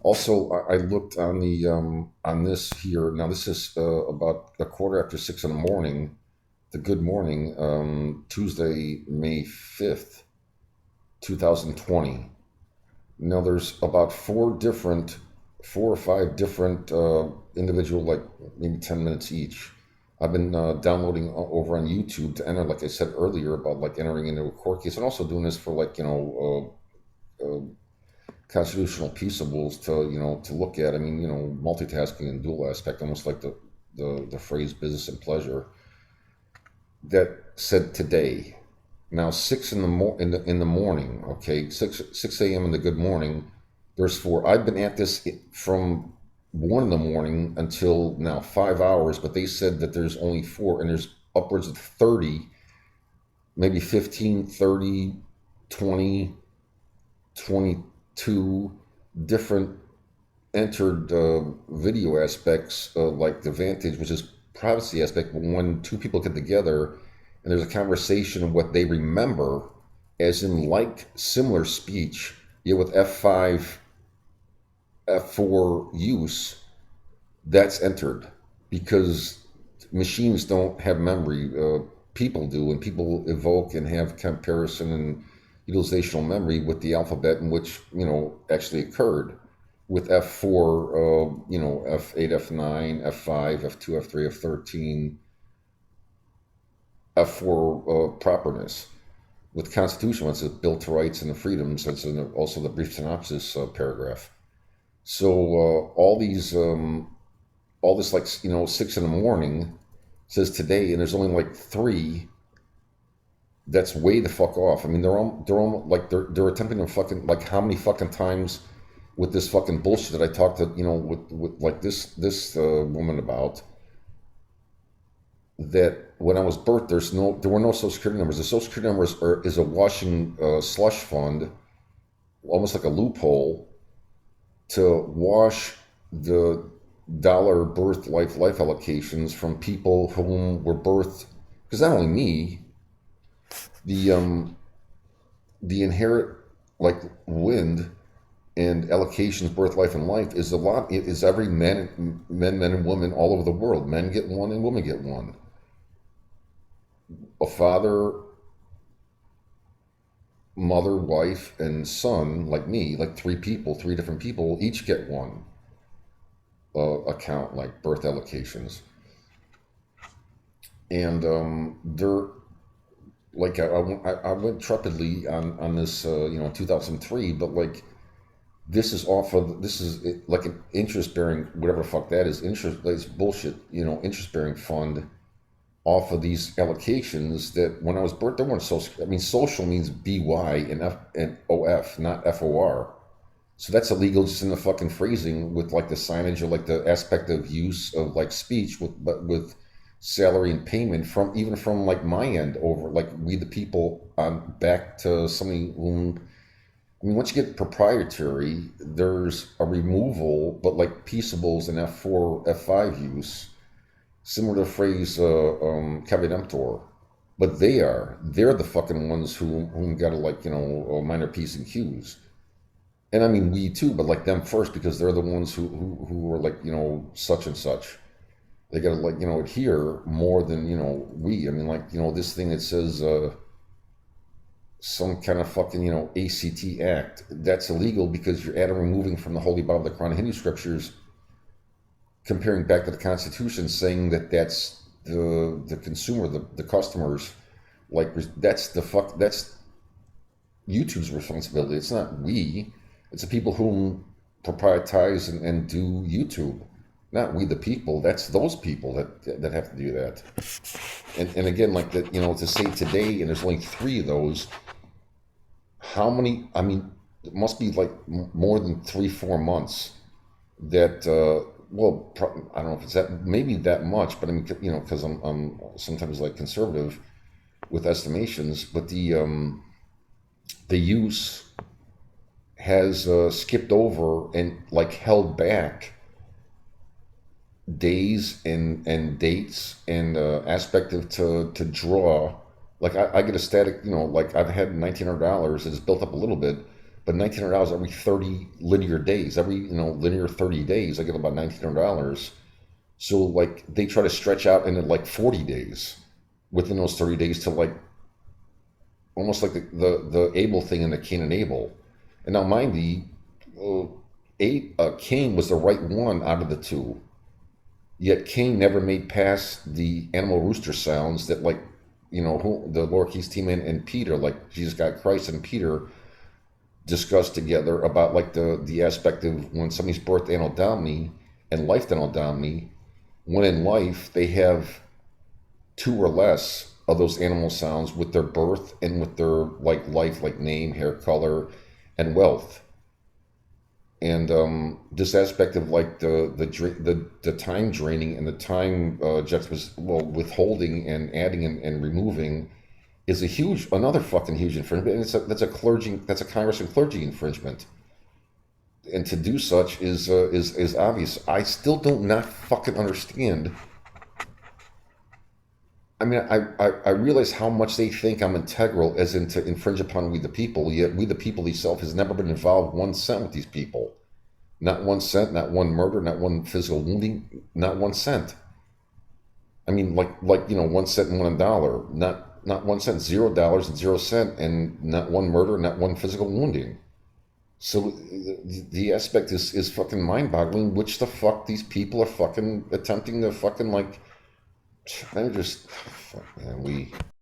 Also, I looked on the on this here. Now this is about a quarter after 6 in the morning. The Good Morning, Tuesday, May 5th, 2020. Now there's about four or five different individual, like maybe 10 minutes each. I've been downloading over on YouTube to enter, like I said earlier, about like entering into a court case, and also doing this for like constitutional peaceables to to look at. I mean, multitasking and dual aspect, almost like the phrase business and pleasure. That said today. Now 6 in the morning, okay, six a.m. in the Good Morning. There's four. I've been at this from 1 in the morning until now 5 hours, but they said that there's only four, and there's upwards of 30, maybe 15, 30, 20, 22 different entered video aspects, like the Vantage, which is privacy aspect. But when two people get together and there's a conversation of what they remember, as in like similar speech, with F5, F4 use, that's entered because machines don't have memory. People do, and people evoke and have comparison and utilizational memory with the alphabet in which actually occurred with F4, F8, F9, F5, F2, F3, F13, F4 properness. With Constitution, it's a Bill to Rights and the Freedoms. That's also the brief synopsis paragraph. So all this, like 6 in the morning says today, and there's only like three. That's way the fuck off. I mean, they're like they're attempting to fucking, like, how many fucking times with this fucking bullshit that I talked to with like this woman about, that when I was birthed, there were no social security numbers. The social security numbers is a washing slush fund, almost like a loophole to wash the dollar birth life allocations from people whom were birthed. Because not only me, the inherent, like, wind and allocations, birth, life, and life is a lot. It is every men, and women all over the world. Men get one and women get one. A father, mother, wife, and son, like me, like three different people, each get one account, like birth allocations. And they're like, I went trepidly on this, 2003, but like, this is like an interest bearing, whatever the fuck that is, interest, it's bullshit, interest bearing fund off of these allocations that when I was birthed, there weren't social. I mean, social means BY and OF, not FOR. So that's illegal just in the fucking phrasing with like the signage or like the aspect of use of like speech with salary and payment from like my end over like we the people on back to somebody whom, I mean, once you get proprietary, there's a removal, but like peaceables and F4, F5 use, similar to the phrase caveat emptor. But they're the fucking ones who got to, like, minor P's and Q's. And I mean, we too, but like them first, because they're the ones who are like, such and such. They got to, like, adhere more than, we. I mean, like, this thing that says some kind of fucking, ACT Act, that's illegal because you're adding, removing from the Holy Bible, the Quran, Hindu scriptures, comparing back to the Constitution, saying that that's the consumer, the customers, like, that's YouTube's responsibility. It's not we. It's the people who proprietize and do YouTube, not we the people. That's those people that have to do that. And again, like that, to say today, and there's only three of those. How many? I mean, it must be like more than 3-4 months that. Well, I don't know if it's that, maybe that much, but I mean, because I'm sometimes like conservative with estimations, but the use has skipped over and like held back days and dates and aspect of to draw. Like I get a static, like I've had $1,900. It's built up a little bit, but $1,900 every 30 linear days, every linear 30 days, I get about $1,900. So like they try to stretch out into like 40 days within those 30 days to like almost like the Abel thing in the Cain and Abel. And now mind Cain was the right one out of the two. Yet Cain never made past the animal rooster sounds that like who the lowercase t man and Peter, like Jesus got Christ and Peter discussed together about like the aspect of when somebody's birth Anno Domini and life Anno Domini, when in life they have two or less of those animal sounds with their birth and with their like life, like name, hair color, and wealth. And this aspect of like the time draining and the time withholding and adding and removing is another fucking huge infringement. And that's a Congress and clergy infringement. And to do such is obvious. I still don't not fucking understand. I mean, I realize how much they think I'm integral as in to infringe upon we the people, yet we the people itself has never been involved 1 cent with these people. Not 1 cent, not one murder, not one physical wounding, not 1 cent. I mean, like 1 cent and $1, not 1 cent, $0 and 0 cent, and not one murder, not one physical wounding. So the aspect is fucking mind-boggling, which the fuck these people are fucking attempting to fucking like. They're just, fuck man,